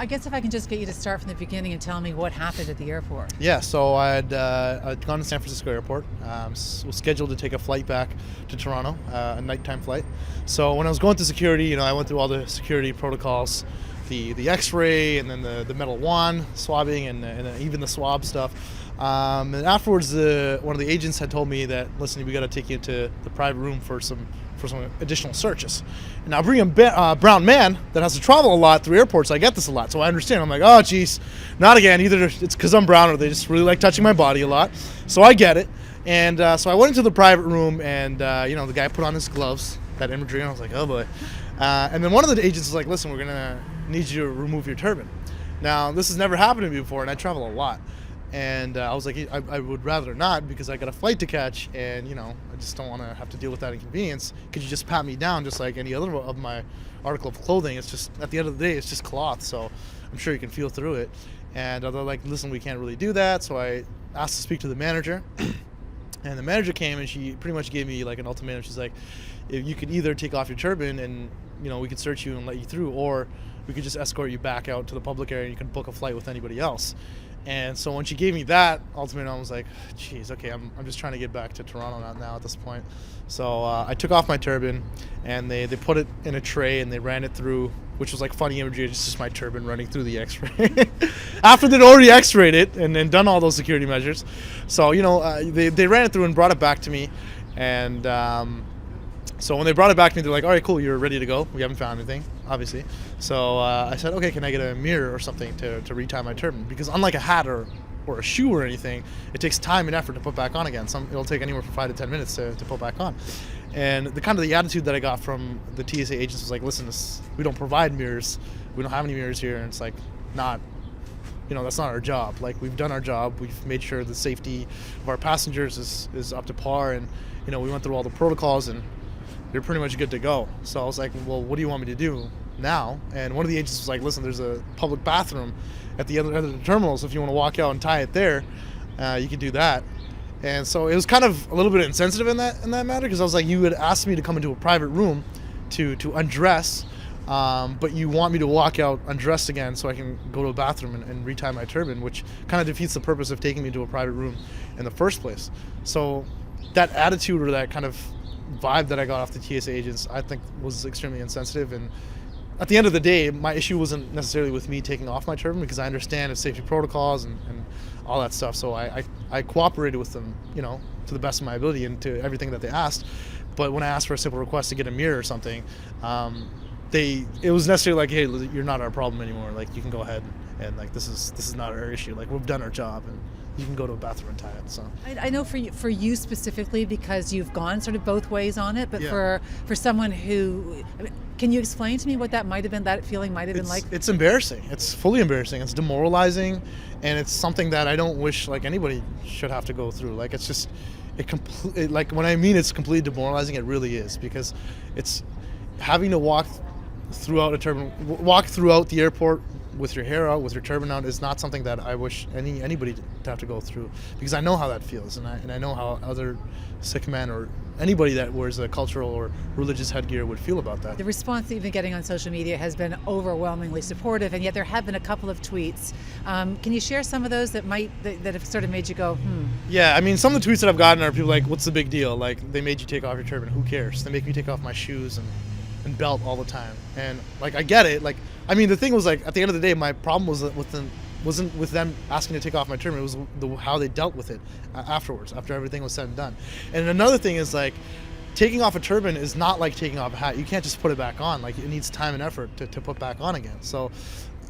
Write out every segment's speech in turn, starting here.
I guess if I can just get you to start from the beginning and tell me what happened at the airport. Yeah, so I'd gone to San Francisco airport, was scheduled to take a flight back to Toronto, a nighttime flight. So when I was going through security, I went through all the security protocols, the X-ray, and then the metal wand swabbing, and even the swab stuff. And afterwards, one of the agents had told me that, listen, we got to take you to the private room for some additional searches. And now being a brown man that has to travel a lot through airports, I get this a lot, so I understand. I'm like, oh geez, not again. Either it's because I'm brown or they just really like touching my body a lot. So I get it. And so I went into the private room, and the guy put on his gloves, that imagery, and I was like, oh boy. And then one of the agents was like, listen, we're gonna need you to remove your turban. Now this has never happened to me before, and I travel a lot. And I was like, I would rather not, because I got a flight to catch, and I just don't want to have to deal with that inconvenience. Could you just pat me down just like any other of my article of clothing? It's just, at the end of the day, it's just cloth, so I'm sure you can feel through it. And they're like, listen, we can't really do that. So I asked to speak to the manager, and the manager came, and she pretty much gave me like an ultimatum. She's like, you could either take off your turban and we could search you and let you through, or we could just escort you back out to the public area and you can book a flight with anybody else. And so when she gave me that ultimatum, I was like, geez, okay, I'm just trying to get back to Toronto now at this point. So I took off my turban, and they put it in a tray, and they ran it through, which was like funny imagery. It's just my turban running through the X-ray after they'd already X-rayed it and then done all those security measures. So they ran it through and brought it back to me, and so when they brought it back to me, they're like, all right, cool, you're ready to go. We haven't found anything, obviously. So I said, okay, can I get a mirror or something to retie my turban? Because unlike a hat or a shoe or anything, it takes time and effort to put back on again. It'll take anywhere from 5 to 10 minutes to put back on. And the attitude that I got from the TSA agents was like, listen, we don't provide mirrors. We don't have any mirrors here. And it's like, that's not our job. Like, we've done our job. We've made sure the safety of our passengers is up to par. And, we went through all the protocols, and you're pretty much good to go. So I was like, well, what do you want me to do now? And one of the agents was like, listen, there's a public bathroom at the other end of the terminal, so if you want to walk out and tie it there, you can do that. And so it was kind of a little bit insensitive in that matter, because I was like, you had asked me to come into a private room to undress, but you want me to walk out undressed again so I can go to a bathroom and retie my turban, which kind of defeats the purpose of taking me to a private room in the first place. So that attitude, or that kind of vibe that I got off the TSA agents, I think was extremely insensitive. And at the end of the day, my issue wasn't necessarily with me taking off my turban, because I understand the safety protocols and all that stuff. So I cooperated with them, to the best of my ability and to everything that they asked. But when I asked for a simple request to get a mirror or something, it was necessarily like, hey, you're not our problem anymore. Like, you can go ahead, and like, this is not our issue. Like, we've done our job, and you can go to a bathroom and tie it. So I know for you specifically, because you've gone sort of both ways on it, but yeah. for someone who, can you explain to me what that might have been, that feeling might have been like? It's embarrassing. It's fully embarrassing. It's demoralizing, and it's something that I don't wish like anybody should have to go through. Like, it's just like, when I mean it's completely demoralizing, it really is, because it's having to walk throughout the airport with your hair out, with your turban out, is not something that I wish anybody to have to go through, because I know how that feels, and I know how other sick men or anybody that wears a cultural or religious headgear would feel about that. The response that you've been getting on social media has been overwhelmingly supportive, and yet there have been a couple of tweets. Can you share some of those that have sort of made you go, Yeah, I mean, some of the tweets that I've gotten are people like, what's the big deal? Like, they made you take off your turban. Who cares? They make me take off my shoes and belt all the time. And like, I get it. Like, I mean, the thing was, like, at the end of the day, my problem wasn't with them asking to take off my turban. It was how they dealt with it afterwards, after everything was said and done. And another thing is, like, taking off a turban is not like taking off a hat. You can't just put it back on. Like, it needs time and effort to put back on again. So,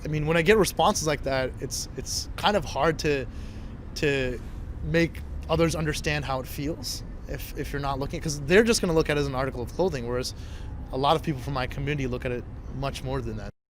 I mean, when I get responses like that, it's kind of hard to make others understand how it feels if you're not looking, because they're just going to look at it as an article of clothing, whereas a lot of people from my community look at it much more than that.